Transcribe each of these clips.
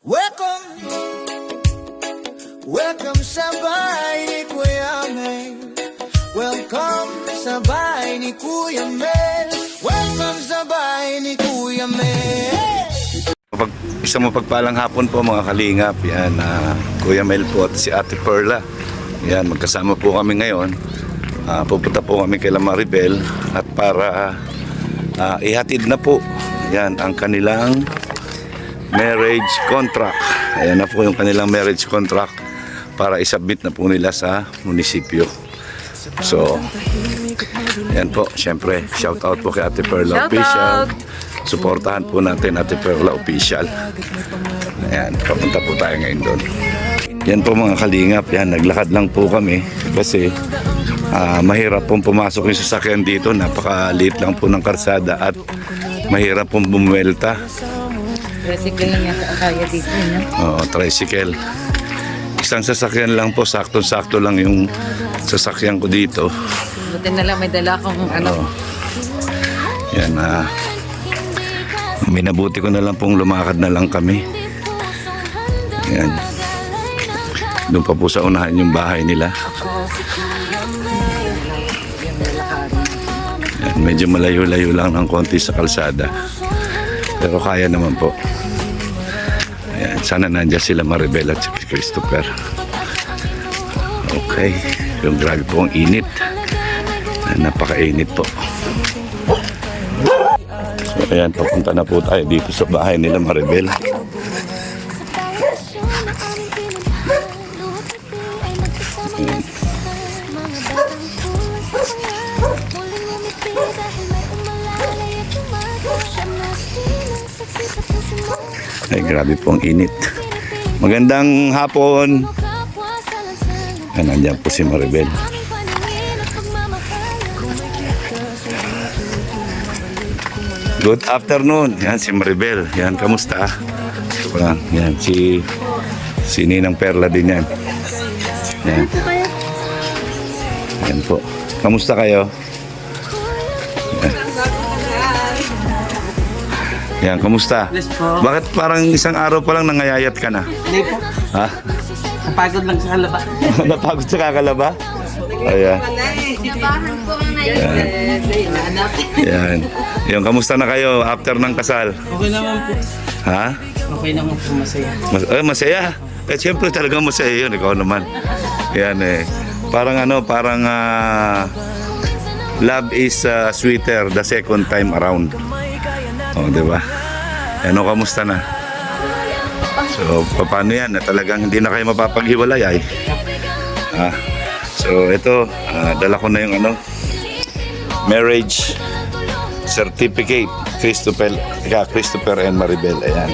Welcome, welcome sa bahay ni Kuya Mel. Welcome sa bahay ni Kuya Mel. Welcome sa bahay ni Kuya Mel. Isang mapagpalang hapon po mga kalingap. Yan, Kuya Mel po at si Ate Perla. Yan, magkasama po kami ngayon. Pupunta po kami kay Maribel at para ihatid na po yan ang kanilang marriage contract. Ayan na po yung kanilang marriage contract para isubmit na po nila sa munisipyo. So, yan po, syempre, shout out po kay Ate Perla Official. Suportahan po natin Ate Perla Official. Ayan, papunta po tayo ngayon doon. Yan po mga kalingap, yan, naglakad lang po kami kasi mahirap pong pumasok yung sasakyan dito. Napakaliit lang po ng karsada at mahirap pong bumuelta. Tricycle lang yata kaya dito, no? Oo, tricycle. Isang sasakyan lang po, sakto-sakto lang yung sasakyan ko dito. Buti na lang may dala akong ano. Yan, minabuti ko na lang pong lumakad na lang kami. Yan. Doon pa po sa unahan yung bahay nila. Yan, medyo malayo-layo lang ng konti sa kalsada. Pero kaya naman po. Ayan, sana nandiyan sila Maribel at si Christopher. Okay. Yung grabe po ang init. Napaka-init po. So ayan, papunta na po tayo dito sa bahay nila Maribel. Ayan. Ay, grabe po ang init. Magandang hapon. Ayan, nandiyan po si Maribel. Good afternoon. Yan si Maribel. Yan, kamusta? Yan, si Ninang Perla din yan. Yan. Yan po. Kamusta kayo? Yan, kamusta? Yes po. Bakit parang isang araw pa lang nangayayat ka na? Hindi po. Ha? Napagod lang sa kalaba. Napagod sa kakalaba? Ayan. Yan. Yung, kamusta na kayo after ng kasal? Okay naman po. Ha? Okay naman po, masaya. Masaya. Siyempre talagang masaya yun. Ikaw naman. Yan eh. Parang love is sweeter the second time around. Oh, diba? Ano, kamusta na? So, paano yan? Talagang hindi na kayo mapapaghiwalay ay. So, ito, dala ko na yung marriage certificate. Christopher and Maribel. Ayan.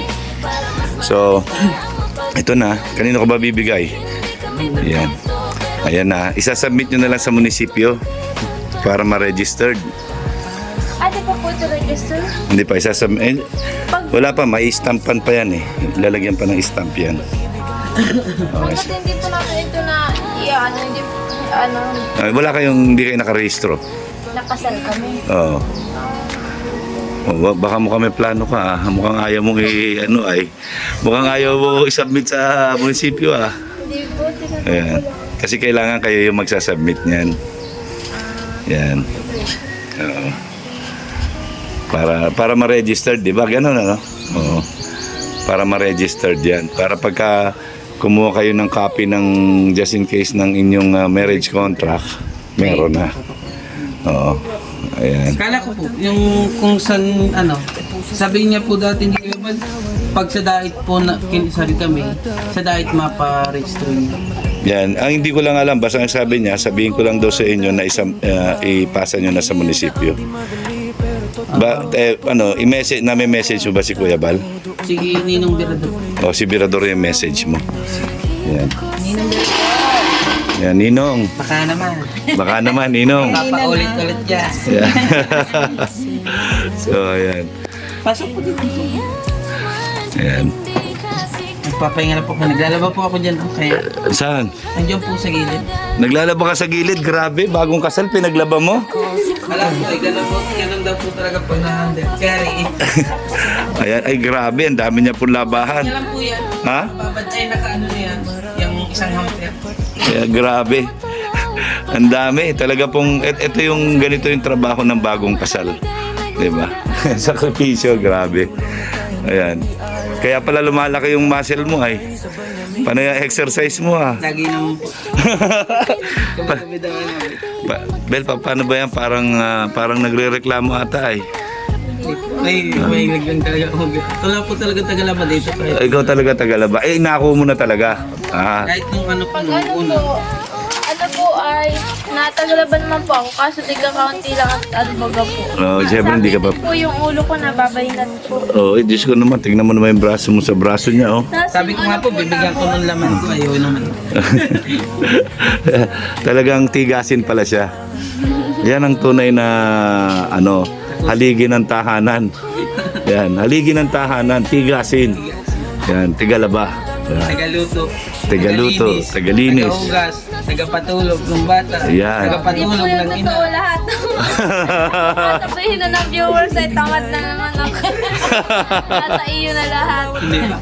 So, ito na. Kanino ko ba bibigay? Ayan. Ayan na. Isasubmit nyo na lang sa munisipyo para ma-registered. Ate pa po ito register? Hindi pa isasubmit. Wala pa, may istampan pa yan eh. Lalagyan pa ng istamp yan. Bakit hindi po namin ito na Wala kayong, hindi kayo nakarehistro. nakasal kami? Oo. Baka mukhang may plano ka. Mukhang ayaw mong mukhang ayaw mo isubmit sa munisipyo Hindi po, Ayan. Kasi kailangan kayo yung magsasubmit niyan. Yan. Oo. Para ma-registered, di ba? Ganun Oo. Para ma-registered yan. Para pagka kumuha kayo ng copy ng just in case ng inyong marriage contract, meron na. Oo. Ayan. Kala ko po, yung kung saan, sabi niya po dati hindi ko ba, pag sa dait po na kinisari kami, sa dait mapa-register niyo. Yan. Ang hindi ko lang alam, basta ang sabi niya, sabihin ko lang daw sa inyo na ipasa nyo na sa munisipyo. I-message, may message mo ba si Kuya Bal? Sige, Ninong Birador. O, si Birador yung message mo. Yan. Ninong Yan, Ninong. Baka naman. Baka naman, Ninong. Papaulit-ulit niya. Yan. So, ayan. Pasok po dito. Ayan. Nagpapahinga na po ako. Naglalaba po ako dyan. Kaya, Saan? nandiyan po sa gilid. Naglalaba ka sa gilid, grabe. Bagong kasal, pinaglaba mo. Alam po, ganun daw po talaga pag na-handle. Carry. Ayan, ay grabe, ang dami niya pong labahan. Yan lang po yan. Ha? Babad ay nakaano na yan. Yung isang hamper. Kaya grabe. Ang dami. Talaga pong, ito yung, ganito yung trabaho ng bagong kasal. Diba? Sakripisyo, grabe. Ayan. Kaya pala lumalaki yung muscle mo ay. Panay exercise mo ah. Lagi naman po. Kami daw namin. Bel, paano ba yan? Parang nagre-reklamo ata ay. May naglang talaga ako. Wala po talaga tagalaba dito. Ikaw talaga tagalaba. Eh, inako mo na talaga. Ah. Kahit nung ano po, Pag nung ano una. po, ano po ay, natagalaban naman po ako, kaso tigla kaunti lang at albaga po. Oh, siyempre hindi ka pa. Sakit po yung ulo ko, nababahinat po. Oh, Diyos ko naman. Tingnan mo naman yung braso mo sa braso niya, oh. Sabi ko nga po, bibigyan ko ng laman ko. Ayaw naman. Talagang tigasin pala siya. Yan ang tunay na, haligi ng tahanan. Yan, haligi ng tahanan, tigasin. Yan, tigalaba. Yan. Tagaluto. Tagaluto, tagalinis. Tagahugas. Tagapatulog ng bata. Ayan. Tagapatulog ng Yung ina. totoo lahat. Sabihin na ng viewers ay tamad na naman ako. Nasa iyo na lahat. Hindi ba?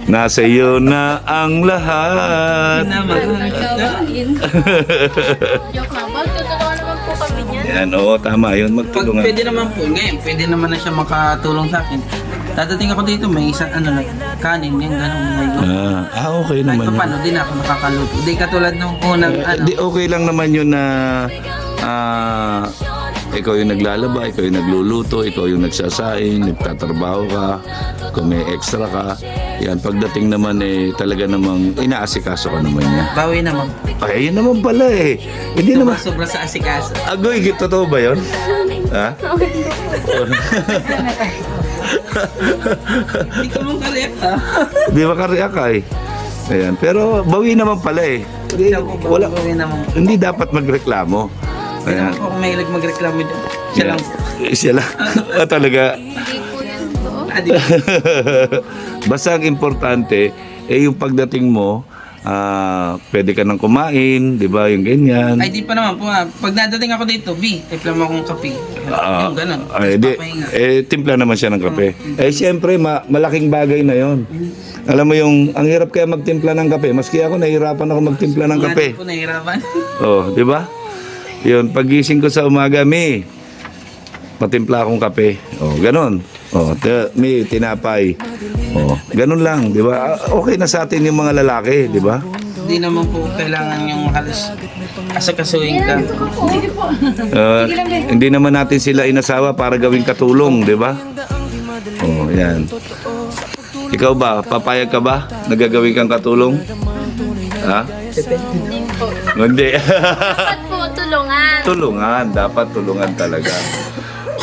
Nasa iyo na ang lahat. Naman. Gawain. Joke lang. Magtutulungan naman po kami niyan. Yan, oo, tama yun. Pag Magtulungan. pwede naman po, ngayon, pwede naman na siya makatulong sa akin. Dadating ako dito, may isang kanin, yung gano'n. Okay Kahit naman pa yun. paano, din ako nakakaluto. Di katulad nung unang Di okay lang naman yun na ikaw yung naglalaba, ikaw yung nagluluto, ikaw yung nagsasaing, nagtatrabaho ka, kung may extra ka. Yan, pagdating naman talaga namang inaasikaso ka naman niya. bawi naman. Ay, yun naman pala eh. Hindi naman. Sobra sa asikaso. Agoy, totoo ba yun? Ha? Hindi ko mong karek ha. Di ba kariya ka eh? Ayan. Pero bawi naman pala eh. Hindi, wala, Bawi naman. hindi dapat magreklamo. Hindi Ayan. naman po ako mahilig magreklamo dyan. Siya lang. Siya lang. Talaga. Hindi po yan po. Adi. Basta ang importante, yung pagdating mo, pwede ka nang kumain, di ba? Yung ganyan. Ay, di pa naman po ha. Pag nadating ako dito, timpla mo akong kape. Yung ganun. Papahinga. Timpla naman siya ng kape. Siyempre, malaking bagay na yon. Alam mo yung, ang hirap kaya magtimpla ng kape. Maski ako, nahihirapan ako magtimpla ng Nga kape. din po nahihirapan. Oh, di ba? Yun, pagising ko sa umaga, patimpla akong kape. Oh, ganun. Oh, may tinapay. Oh, ganun lang, di ba? Okay na sa atin yung mga lalaki, di ba? Hindi naman po kailangan yung halos asakasuhin ka. Hindi naman natin sila inasawa para gawing katulong, di ba? Oh, yan. Ikaw ba, papayag ka ba? Nagagawin kang katulong? Ha? Hindi po. Hindi. Dapat po tulungan. Dapat tulungan talaga.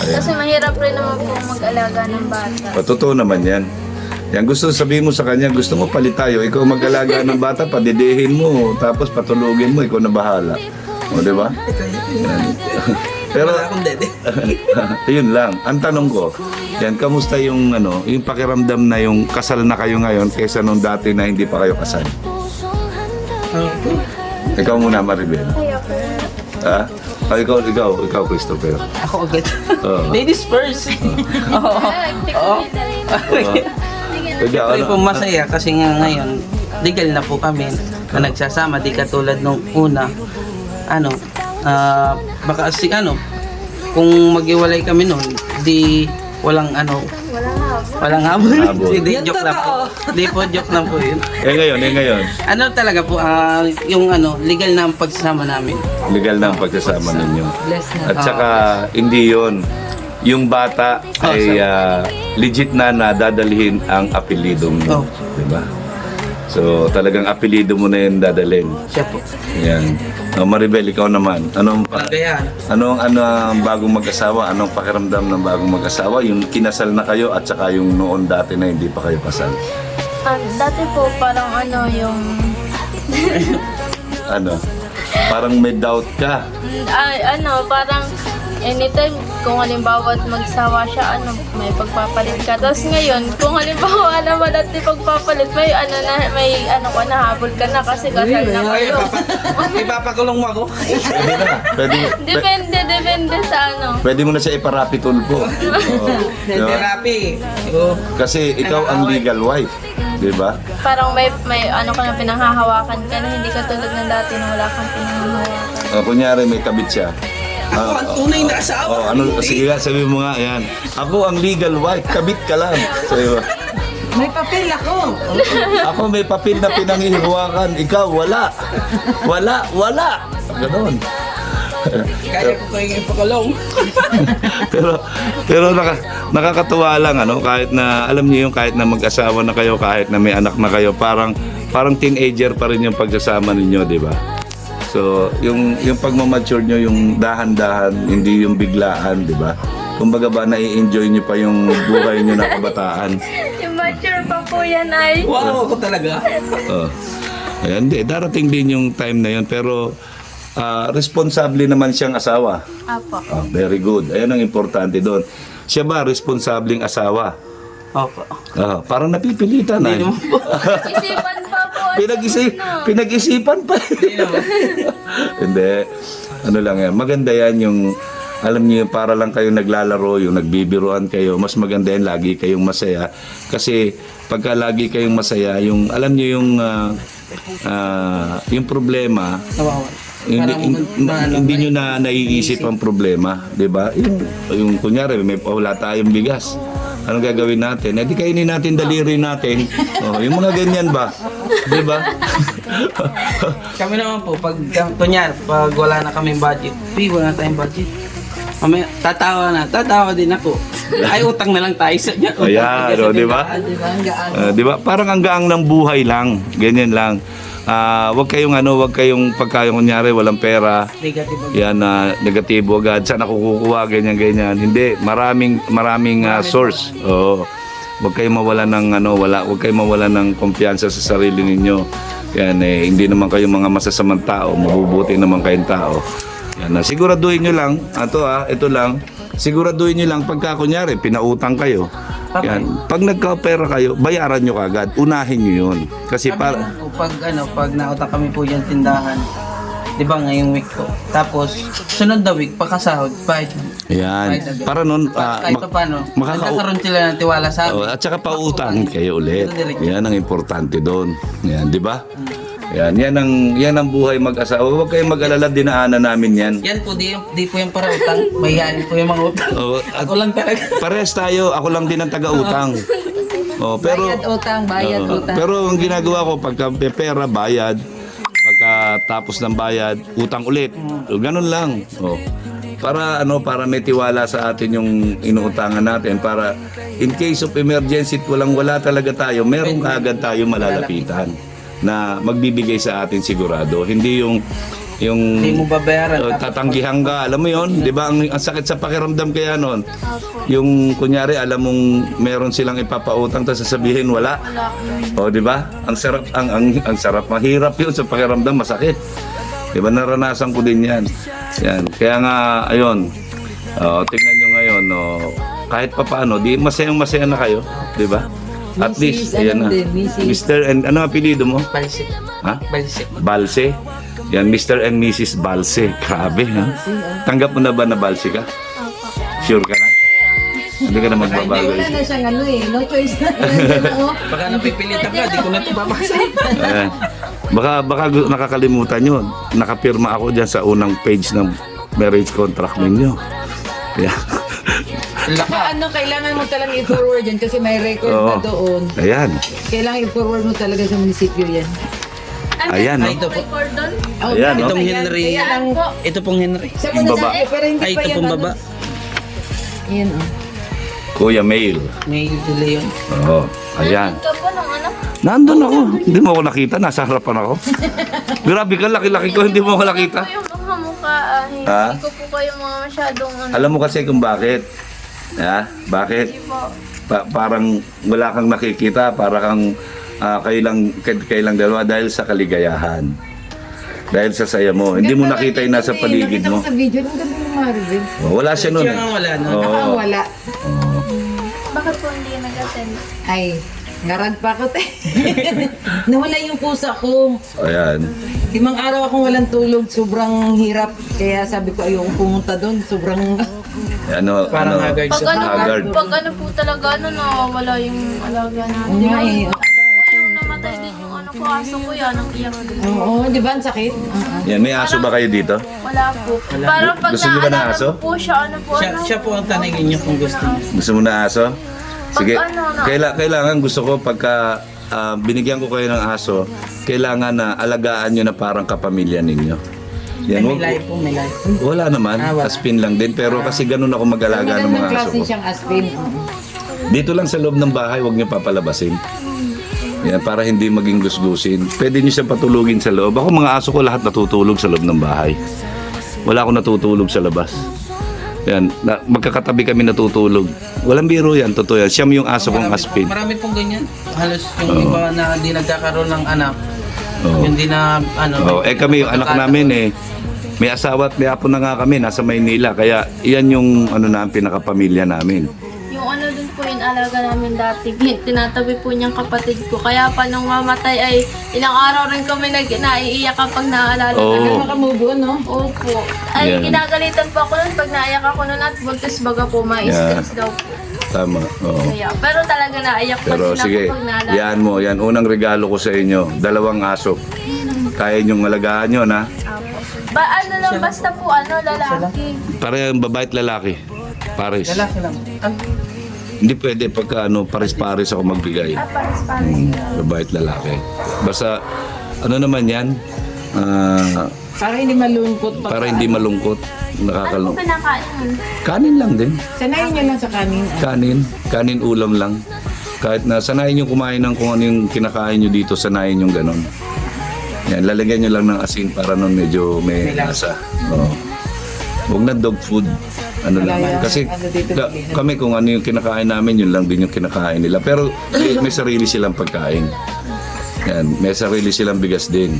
Kasi mahirap rin naman po mag-alaga ng bata. Totoo naman yan. Yan gusto sabihin mo sa kanya, gusto mo palit tayo, ikaw mag-alaga ng bata, padidihin mo, tapos patulugin mo, ikaw na bahala. O, di ba? Yan. Pero, Wala akong dede. yun lang. Ang tanong ko, yan, kamusta yung, yung pakiramdam na yung kasal na kayo ngayon kaysa nung dati na hindi pa kayo kasal? Ikaw muna, Maribel. Ha? Ikaw, Christopher. Ako agad. Oo. Ladies first. Oo. Oo. Siyempre po masaya kasi nga ngayon, legal na po kami na nagsasama. Di katulad nung una, baka kung maghiwalay kami noon, di walang walang habol. Hindi, joke lang po. Di po, joke lang po yun. Ngayon. Talaga po, yung legal na ang pagsasama namin. Legal na ang pagsasama ninyo. Bless na. At saka, hindi yon. Yung bata ay legit na dadalhin ang apelido mo. Oh. Diba? So, talagang apelido mo na yun dadalhin. Siya po. Yan. Maribel, ikaw naman. Anong bagong mag-asawa? Anong pakiramdam ng bagong mag-asawa? Yung kinasal na kayo at saka yung noon dati na hindi pa kayo kasal. Dati po parang yung... Parang may doubt ka. parang anytime, kung halimbawa magsawa siya, may pagpapalit ka. Tapos ngayon, kung halimbawa naman at di pagpapalit, may nahabol ka na kasi kasal na kayo. Ipapakulong mo ako. Pwede na. Depende sa Pwede mo na siya iparapi tulpo. Diba? Therapy. Oo. Kasi ikaw ang legal wife. Diba? Parang may ka na pinanghahawakan ka na, hindi ka tulad ng dati na wala kang pinanghahawakan. Kunyari may kabit siya. Ako ang tunay na asawa. Sige nga, sabi mo nga, yan. Ako ang legal wife, kabit ka lang. Sabi mo. May papel ako. Ako may papel na pinanghihiwakan, ikaw wala. Wala. Ganon. Kaya ko kayo ipakulong. pero nakakatuwa lang kahit na alam niyo yung kahit na mag-asawa na kayo, kahit na may anak na kayo, parang teenager pa rin yung pagsasama ninyo, di ba? So, yung pagmamature nyo, yung dahan-dahan, hindi yung biglaan, di ba? Kumbaga ba, nai-enjoy nyo pa yung buhay nyo na kabataan. Immature pa po yan ay. Wow, ako talaga. Ayan, darating din yung time na yun, pero responsable naman siyang asawa. Apo. Very good. Ayan ang importante doon. Siya ba responsableng asawa? Opo. Parang napipilitan na. Isipan pa po. Pinag-isipan pa. Hindi. Ano lang yan. Maganda yan yung, alam niyo, para lang kayong naglalaro, yung nagbibiruan kayo, mas maganda yan, lagi kayong masaya. Kasi pagka lagi kayong masaya, yung, alam niyo yung problema, Nawawala. hindi nyo na naiisip ang problema, 'di ba? Yung kunyari may wala tayong bigas. Anong gagawin natin? Di kainin natin daliri natin. Yung mga ganyan ba? 'Di ba? Kami naman po, pag wala na kaming budget, wala na tayong budget. Mamaya, tatawa din ako. Ay, utang na lang tayo sa niya. Ayan, di ba? Di ba? Parang ang gaang ng buhay lang. Ganyan lang. Wag kayong pagka kunyari walang pera. Negative. Yan negatibo agad. Saan ako kukuha ganyan. Hindi, maraming source. Oo. Wag kayong mawalan ng wag kayong mawalan ng kumpiyansa sa sarili ninyo. Yan hindi naman kayo mga masasamang tao, mabubuti naman kayong tao. Yan siguraduhin niyo lang, ito lang. Siguraduhin niyo lang pagka kunyari pinautang kayo. Yan. Pag nagka-pera kayo, bayaran nyo kagad. Unahin nyo yun. Kasi pag nautang kami po dyan tindahan, di ba ngayong week ko. Tapos, sunod na week, pagkasahod, bayad. Ayan. Para nun, kahit pa paano, nagkakaroon sila ng tiwala sa amin. at saka pautangin kayo ulit. Yan ang importante doon. Yan, di ba? Yan ang buhay mag-asawa. Huwag kayong mag-alala, dinaanan namin yan. Yan po, di po yung para utang. Mayayain po yung mga utang. Ako lang talaga. Parehas tayo, ako lang din ang taga-utang. Pero Bayad utang. Pero ang ginagawa ko pagka may pera, bayad. Pagkatapos ng bayad, utang ulit. Ganun lang. Para may tiwala sa atin yung inuutangan natin, para in case of emergency at wala talaga tayo, meron agad tayo malalapitan na magbibigay sa atin sigurado. Hindi yung hindi mo babayaran. Tatanggihan ka, alam mo yon, 'di ba? Ang sakit sa pakiramdam kaya noon. Yung kunyari alam mong meron silang ipapautang tapos sasabihin wala. 'Di ba? Ang sarap ang sarap, mahirap 'yun sa pakiramdam, masakit. 'Di ba? Naranasan ko din 'yan. Yan. Kaya nga ayun. Tingnan niyo ngayon, kahit papaano, di masayang-masaya na kayo, 'di ba? At least, ayan na. Mr. and ano apelyido mo? Balse. Ha? Balse. Balse. Yan, Mr. and Mrs. Balse. Grabe, ha? Tanggap mo na ba na Balse ka? Sure ka na? Hindi ka na magbabago. Wala na siyang no choice na. Baka napipilitan ka, di ko na ito babasa. Ayan. Baka nakakalimutan yun. Nakapirma ako dyan sa unang page ng marriage contract ninyo. Yeah. Kailangan mo talagang i-forward yan kasi may record na doon. Ayan. Kailangan i-forward mo talaga sa munisipyo yan. Ayan, no? Ito po. Record doon? Ayan, no? Itong Henry. Ito pong Henry. Sa Yung baba. munisipyo, pero hindi Ay, pa ito yan. pong baba. Yan, Kuya Mail. May De Leon. Oo. Ayan. Ito po ng Nandun ako. Hindi mo ako nakita. Nasa harapan ako. Grabe ka, laki-laki ko. Hindi mo ako nakita. Yung mga mukha, hindi Ha? ko po kayo mga masyadong Alam mo kasi kung bakit? Bakit? Parang wala kang nakikita. Para kang kayo lang dalawa dahil sa kaligayahan. Dahil sa saya mo. Hindi mo nakita yung nasa paligid mo. Nakita ko sa video, ang ganda ng Maribel. Oh, wala siya nun Siya eh. nga wala no. Oo. Wala. Bakit po hindi nag-attend? Ay, ngarag pa ako, te. Nawala yung pusa ko. Ayan. 5 araw akong walang tulog, sobrang hirap. Kaya sabi ko, ayokong pumunta doon. Sobrang... Ano, Parang ano, haggard Pag sa ano, Haggard. pag ano po talaga, nawawala yung alaga natin. Oo nga eh. Ano po yung namatay din yung ano ko, aso ko yan, ang iyak din. Oo, di ba? Ang sakit. Yan, may aso ba kayo dito? Wala po. Parang pag Gusto niyo ba ng naalala aso? ko po siya, ano po, Siya, ano? siya po ang taningin niyo kung gusto niyo. Gusto mo na aso? Sige, Pag ano, no? kailangan gusto ko pagka binigyan ko kayo ng aso, kailangan na alagaan nyo na parang kapamilya ninyo. May Yan, life po, may life. wala naman, Wala. aspin lang din. Pero kasi ganun ako mag-alaga ng mga Magandang aso klase ko. siyang aspin. Dito lang sa loob ng bahay, huwag nyo papalabasin. Yan, para hindi maging gusgusin. Pwede nyo siyang patulugin sa loob. Ako mga aso ko lahat natutulog sa loob ng bahay. Wala akong natutulog sa labas. Yan, magkakatabi kami natutulog. Walang biro yan, totoo yan. Siyam yung aso kong aspin. Marami pong ganyan. Halos yung iba na di nagkakaroon ng anak. Oo. Yung di na ano. Kami yung anak namin may asawa at may apo na nga kami, nasa Maynila. Kaya iyan yung pinakapamilya namin. Yung ano din po yung alaga namin dati, tinatabi po niyang kapatid ko. Kaya pa nung mamatay ay ilang araw rin kami naiiyak kapag naaalala. Oo. Tagal makamubo, no? Opo. Ay, Yan. ginagalitan po ako nun pag naiyak ako nun at buntis baga po, ma-stress daw po. Tama. Oo. Kaya, pero talaga naiyak pa Pero din ako sige, pag naalala. yan mo. Yan, unang regalo ko sa inyo. 2 aso. Kaya niyong alagaan yun, ha? Apo. Ano lang, basta po lalaki. Parang babae at lalaki. Pares. Lalaki lang. Ah, Hindi pwede pagka pares-pares ako magbigay. Pares-pares. Babae at lalaki. Basta, ano naman yan? Para hindi malungkot. Para hindi malungkot. Ano po Nakakalungkot. pinakain nun? Kanin lang din. Sanayin niyo lang sa kanin. Kanin ulam lang. Kahit na sanayin nyo kumain ng kung ano yung kinakain nyo dito, sanayin nyo ganon. Yan, lalagyan nyo lang ng asin para nun medyo may lasa. Oo. Huwag na dog food. Ano lang. Wala yan. Kasi Ano dito bigyan? kami kung ano yung kinakain namin, yun lang din yung kinakain nila. Pero may sarili silang pagkain. Yan, may sarili silang bigas din.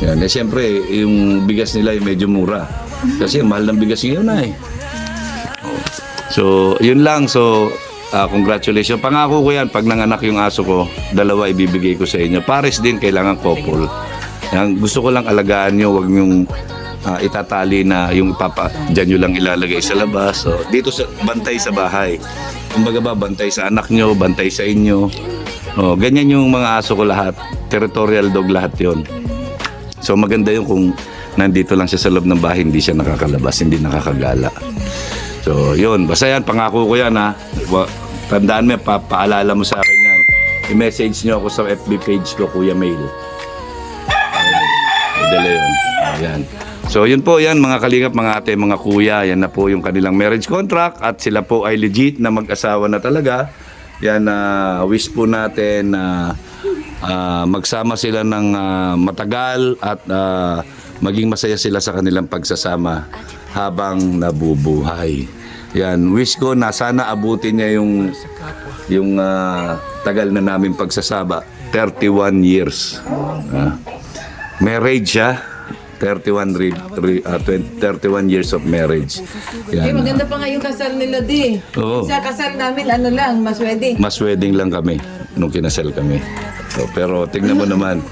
Yan, siyempre, yung bigas nila ay medyo mura. Kasi ang mahal ng bigas ngayon na eh. So, yun lang. So, congratulations. Pangako ko yan, pag nanganak yung aso ko, 2 ibibigay ko sa inyo. Pares din, kailangan couple. Yan, gusto ko lang alagaan nyo, wag nyong itatali na yung dyan nyo lang ilalagay sa labas. So, dito sa bantay sa bahay. Kumbaga ba, bantay sa anak nyo, bantay sa inyo. Oh, ganyan yung mga aso ko lahat. Territorial dog lahat yon. So maganda yung kung nandito lang siya sa loob ng bahay, hindi siya nakakalabas, hindi nakakagala. So yun, basta yan, pangako ko yan ha. Tandaan mo, paalala mo sa akin yan. I-message nyo ako sa FB page ko, Kuya Mail. Idala yun. Ayan. So yun po yan mga kalingap, mga ate, mga kuya. Yan na po yung kanilang marriage contract at sila po ay legit na mag-asawa na talaga. Yan, wish po natin na magsama sila ng matagal at maging masaya sila sa kanilang pagsasama habang nabubuhay. Yan, wish ko na sana abutin niya yung tagal na namin pagsasama, 31 years. Marriage siya, 31 years of marriage. Yan. Maganda pa nga yung kasal nila, di. Oo. Sa kasal namin, ano lang, mas wedding. Mas wedding lang kami nung kinasal kami. So, pero tingnan mo naman,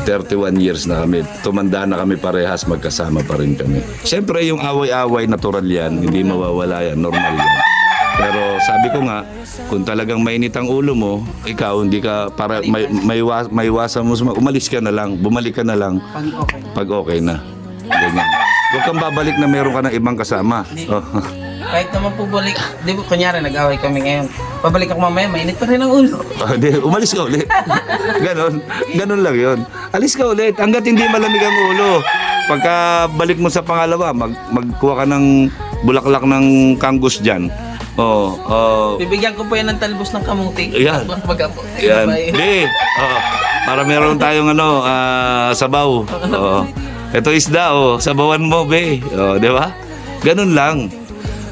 31 years na kami. Tumanda na kami parehas, magkasama pa rin kami. Siyempre, yung away-away, natural yan. Hindi mawawala yan, normal yan. Pero sabi ko nga, kung talagang mainit ang ulo mo, ikaw, hindi ka, para may iwasan mo, umalis ka na lang, bumalik ka na lang, pag okay na. Ganyan. Huwag kang babalik na meron ka ng ibang kasama. Oh. kahit naman po balik, di ba, kunyari nag-away kami ngayon. Pabalik ako mamaya, mainit pa rin ang ulo. Umalis ka ulit. Ganon lang yun. Alis ka ulit hanggat hindi malamig ang ulo. Pagka balik mo sa pangalawa, magkuha ka ng bulaklak ng kangus dyan. Bibigyan ko po yan ng talbos ng kamuti. Yan. Mag-apo. Yan. Di. Para meron tayong sabaw. Ito isda, sabawan mo, be. Di ba? Ganun lang.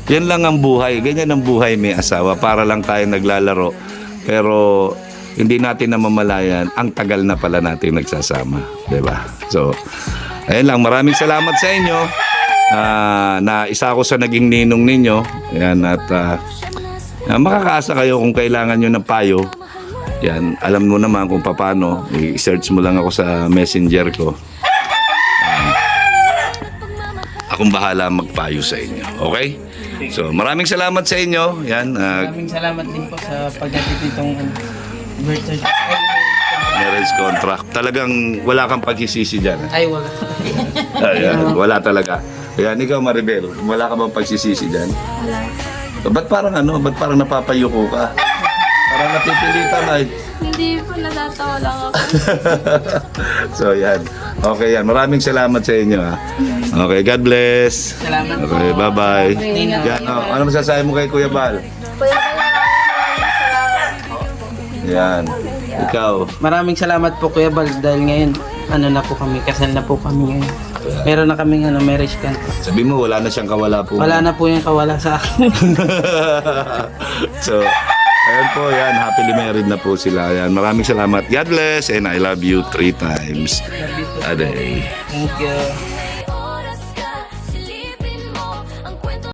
Yan lang ang buhay. Ganyan ang buhay, may asawa. Para lang tayo naglalaro. Pero hindi natin namamalayan, ang tagal na pala natin nagsasama. Di ba? So, Ayun lang, maraming salamat sa inyo. Na isa ako sa naging ninong ninyo. Yan, at makakaasa kayo kung kailangan nyo ng payo. Yan, alam mo naman kung paano. I-search mo lang ako sa messenger ko. Akong bahala magpayo sa inyo. Okay? So, maraming salamat sa inyo. Yan, Maraming salamat din po sa pagdating nitong birthday. marriage contract. Talagang wala kang pagsisisi dyan. Ay, wala. Ayan, wala talaga. Ayan, ikaw Maribel, wala ka bang pagsisisi dyan? Wala. Ba't parang napapayuko ka? Parang napipilitan ay. Hindi po, natatawa lang ako. So yan. Okay yan. Maraming salamat sa inyo ha. Okay, God bless. Salamat po. Okay, bye-bye. Ingat. Yan, ano masasabi mo kay Kuya Bal? Kuya, maraming salamat po. Yan. Ikaw. Maraming salamat po Kuya Bal dahil ngayon na po kami, kasal na po kami ngayon. Meron na kaming marriage contract. Sabi mo, wala na siyang kawala po. Wala na po yung kawala sa akin. So, ayun po yan. Happily married na po sila. Yan. Maraming salamat. God bless and I love you 3 times a day. Thank you.